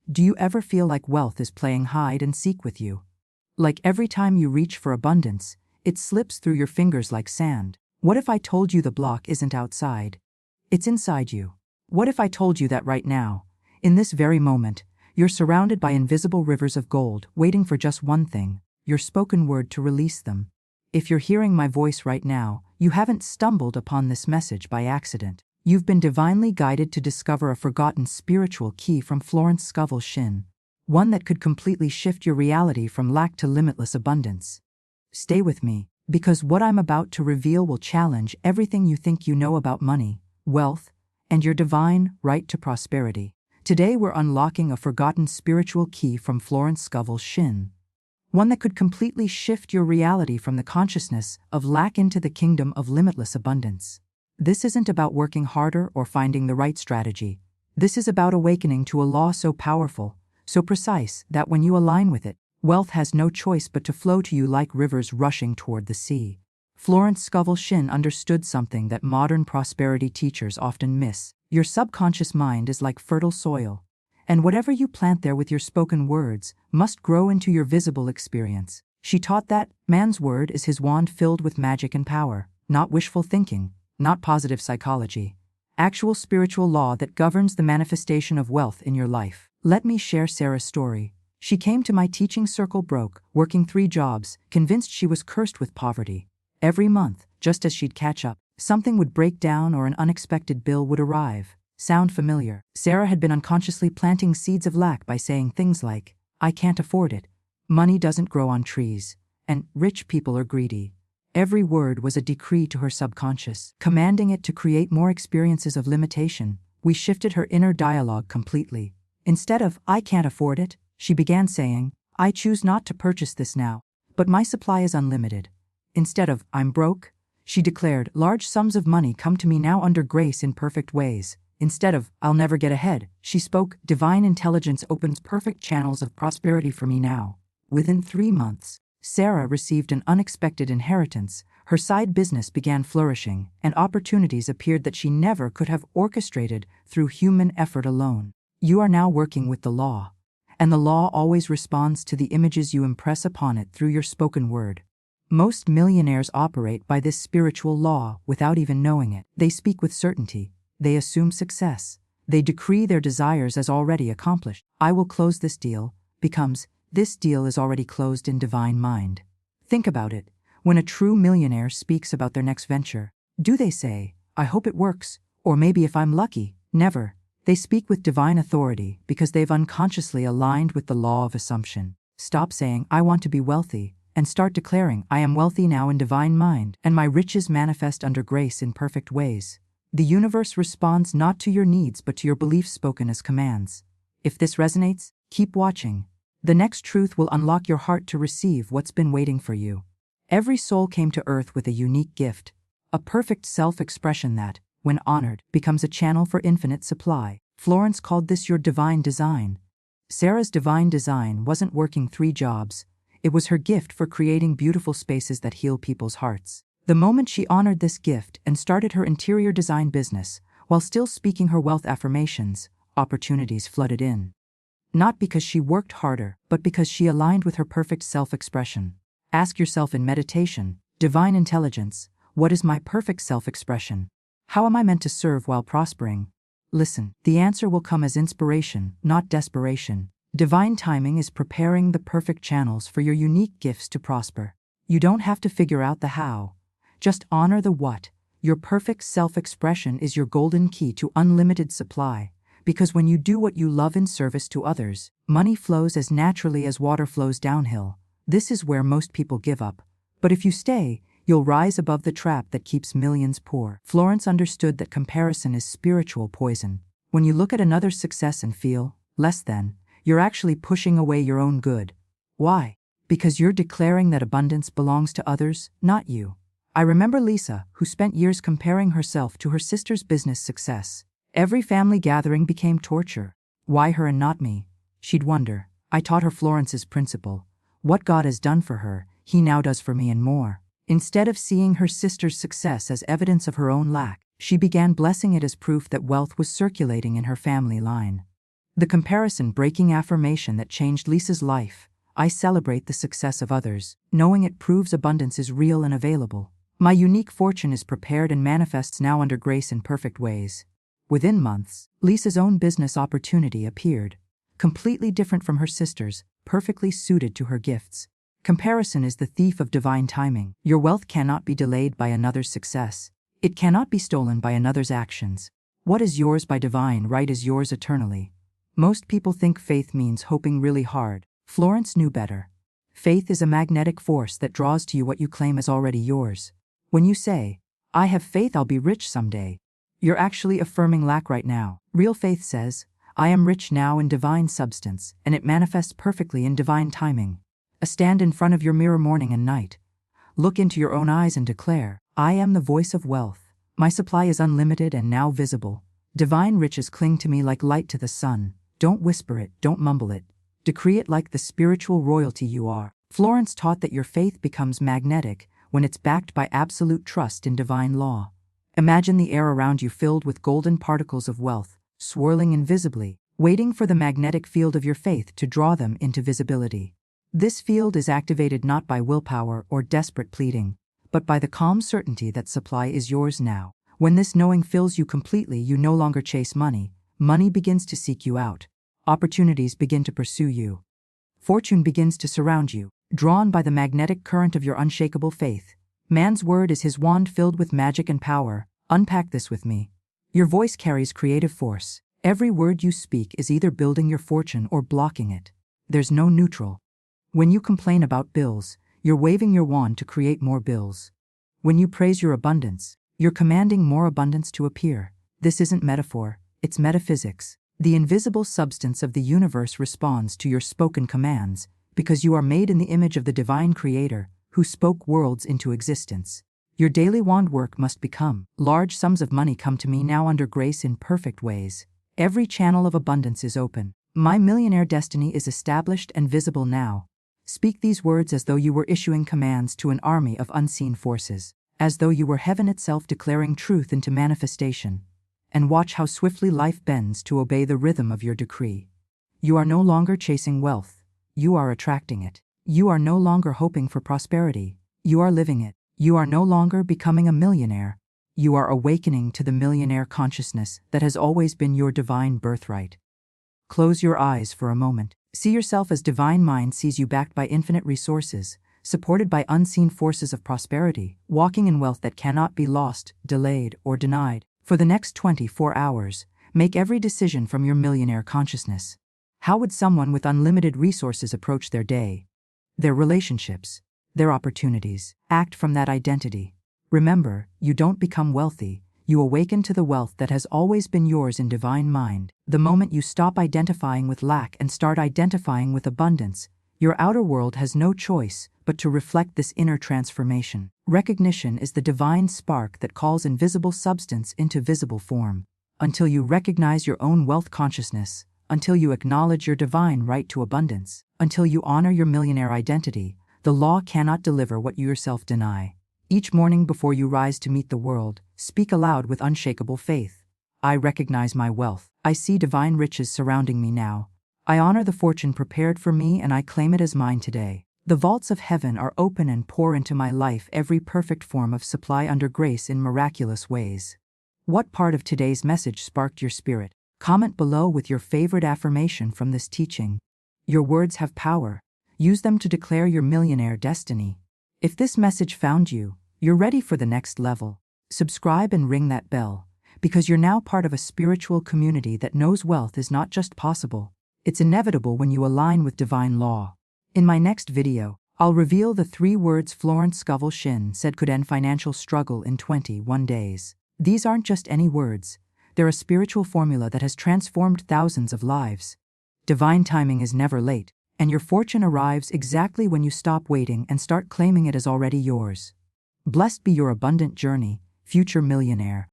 Do you ever feel like wealth is playing hide and seek with you? Like every time you reach for abundance, it slips through your fingers like sand. What if I told you the block isn't outside? It's inside you. What if I told you that right now, in this very moment, you're surrounded by invisible rivers of gold, waiting for just one thing, your spoken word to release them? If you're hearing my voice right now, you haven't stumbled upon this message by accident. You've been divinely guided to discover a forgotten spiritual key from Florence Scoville Shinn, one that could completely shift your reality from lack to limitless abundance. Stay with me, because what I'm about to reveal will challenge everything you think you know about money, wealth, and your divine right to prosperity. Today we're unlocking a forgotten spiritual key from Florence Scovel Shinn, one that could completely shift your reality from the consciousness of lack into the kingdom of limitless abundance. This isn't about working harder or finding the right strategy. This is about awakening to a law so powerful, so precise, that when you align with it, wealth has no choice but to flow to you like rivers rushing toward the sea. Florence Scovel Shinn understood something that modern prosperity teachers often miss. Your subconscious mind is like fertile soil, and whatever you plant there with your spoken words must grow into your visible experience. She taught that man's word is his wand filled with magic and power, not wishful thinking, not positive psychology, actual spiritual law that governs the manifestation of wealth in your life. Let me share Sarah's story. She came to my teaching circle broke, working 3 jobs, convinced she was cursed with poverty. Every month, just as she'd catch up, something would break down or an unexpected bill would arrive. Sound familiar? Sarah had been unconsciously planting seeds of lack by saying things like, "I can't afford it," "Money doesn't grow on trees," and "Rich people are greedy." Every word was a decree to her subconscious, commanding it to create more experiences of limitation. We shifted her inner dialogue completely. Instead of, "I can't afford it," she began saying, "I choose not to purchase this now, but my supply is unlimited." Instead of, "I'm broke," she declared, "Large sums of money come to me now under grace in perfect ways." Instead of, "I'll never get ahead," she spoke, "Divine intelligence opens perfect channels of prosperity for me now." Within 3 months, Sarah received an unexpected inheritance, her side business began flourishing, and opportunities appeared that she never could have orchestrated through human effort alone. You are now working with the law, and the law always responds to the images you impress upon it through your spoken word. Most millionaires operate by this spiritual law without even knowing it. They speak with certainty. They assume success. They decree their desires as already accomplished. "I will close this deal" becomes, "This deal is already closed in divine mind." Think about it. When a true millionaire speaks about their next venture, do they say, "I hope it works," or "maybe if I'm lucky"? Never. They speak with divine authority because they've unconsciously aligned with the law of assumption. Stop saying, "I want to be wealthy," and start declaring, "I am wealthy now in divine mind, and my riches manifest under grace in perfect ways." The universe responds not to your needs but to your beliefs spoken as commands. If this resonates, keep watching. The next truth will unlock your heart to receive what's been waiting for you. Every soul came to earth with a unique gift, a perfect self-expression that, when honored, becomes a channel for infinite supply. Florence called this your divine design. Sarah's divine design wasn't working 3 jobs. It was her gift for creating beautiful spaces that heal people's hearts. The moment she honored this gift and started her interior design business, while still speaking her wealth affirmations, opportunities flooded in. Not because she worked harder, but because she aligned with her perfect self-expression. Ask yourself in meditation, divine intelligence, what is my perfect self-expression? How am I meant to serve while prospering? Listen, the answer will come as inspiration, not desperation. Divine timing is preparing the perfect channels for your unique gifts to prosper. You don't have to figure out the how. Just honor the what. Your perfect self-expression is your golden key to unlimited supply. Because when you do what you love in service to others, money flows as naturally as water flows downhill. This is where most people give up. But if you stay, you'll rise above the trap that keeps millions poor. Florence understood that comparison is spiritual poison. When you look at another's success and feel less than, you're actually pushing away your own good. Why? Because you're declaring that abundance belongs to others, not you. I remember Lisa, who spent years comparing herself to her sister's business success. Every family gathering became torture. Why her and not me? She'd wonder. I taught her Florence's principle. What God has done for her, He now does for me and more. Instead of seeing her sister's success as evidence of her own lack, she began blessing it as proof that wealth was circulating in her family line. The comparison-breaking affirmation that changed Lisa's life. I celebrate the success of others, knowing it proves abundance is real and available. My unique fortune is prepared and manifests now under grace in perfect ways. Within months, Lisa's own business opportunity appeared, completely different from her sister's, perfectly suited to her gifts. Comparison is the thief of divine timing. Your wealth cannot be delayed by another's success. It cannot be stolen by another's actions. What is yours by divine right is yours eternally. Most people think faith means hoping really hard. Florence knew better. Faith is a magnetic force that draws to you what you claim is already yours. When you say, I have faith I'll be rich someday, you're actually affirming lack right now. Real faith says, I am rich now in divine substance, and it manifests perfectly in divine timing. Stand in front of your mirror morning and night. Look into your own eyes and declare, I am the voice of wealth. My supply is unlimited and now visible. Divine riches cling to me like light to the sun. Don't whisper it, don't mumble it. Decree it like the spiritual royalty you are. Florence taught that your faith becomes magnetic when it's backed by absolute trust in divine law. Imagine the air around you filled with golden particles of wealth, swirling invisibly, waiting for the magnetic field of your faith to draw them into visibility. This field is activated not by willpower or desperate pleading, but by the calm certainty that supply is yours now. When this knowing fills you completely, you no longer chase money. Money begins to seek you out. Opportunities begin to pursue you. Fortune begins to surround you, drawn by the magnetic current of your unshakable faith. Man's word is his wand filled with magic and power. Unpack this with me. Your voice carries creative force. Every word you speak is either building your fortune or blocking it. There's no neutral. When you complain about bills, you're waving your wand to create more bills. When you praise your abundance, you're commanding more abundance to appear. This isn't metaphor, it's metaphysics. The invisible substance of the universe responds to your spoken commands, because you are made in the image of the divine creator, who spoke worlds into existence. Your daily wand work must become, large sums of money come to me now under grace in perfect ways. Every channel of abundance is open. My millionaire destiny is established and visible now. Speak these words as though you were issuing commands to an army of unseen forces, as though you were heaven itself declaring truth into manifestation. And watch how swiftly life bends to obey the rhythm of your decree. You are no longer chasing wealth. You are attracting it. You are no longer hoping for prosperity. You are living it. You are no longer becoming a millionaire. You are awakening to the millionaire consciousness that has always been your divine birthright. Close your eyes for a moment. See yourself as divine mind sees you, backed by infinite resources, supported by unseen forces of prosperity, walking in wealth that cannot be lost, delayed, or denied. For the next 24 hours, make every decision from your millionaire consciousness. How would someone with unlimited resources approach their day, their relationships, their opportunities? Act from that identity. Remember, you don't become wealthy, you awaken to the wealth that has always been yours in divine mind. The moment you stop identifying with lack and start identifying with abundance, your outer world has no choice but to reflect this inner transformation. Recognition is the divine spark that calls invisible substance into visible form. Until you recognize your own wealth consciousness, until you acknowledge your divine right to abundance, until you honor your millionaire identity, the law cannot deliver what you yourself deny. Each morning before you rise to meet the world, speak aloud with unshakable faith. I recognize my wealth. I see divine riches surrounding me now. I honor the fortune prepared for me and I claim it as mine today. The vaults of heaven are open and pour into my life every perfect form of supply under grace in miraculous ways. What part of today's message sparked your spirit? Comment below with your favorite affirmation from this teaching. Your words have power. Use them to declare your millionaire destiny. If this message found you, you're ready for the next level. Subscribe and ring that bell, because you're now part of a spiritual community that knows wealth is not just possible, it's inevitable when you align with divine law. In my next video, I'll reveal the 3 words Florence Scovel Shinn said could end financial struggle in 21 days. These aren't just any words, they're a spiritual formula that has transformed thousands of lives. Divine timing is never late, and your fortune arrives exactly when you stop waiting and start claiming it as already yours. Blessed be your abundant journey, future millionaire.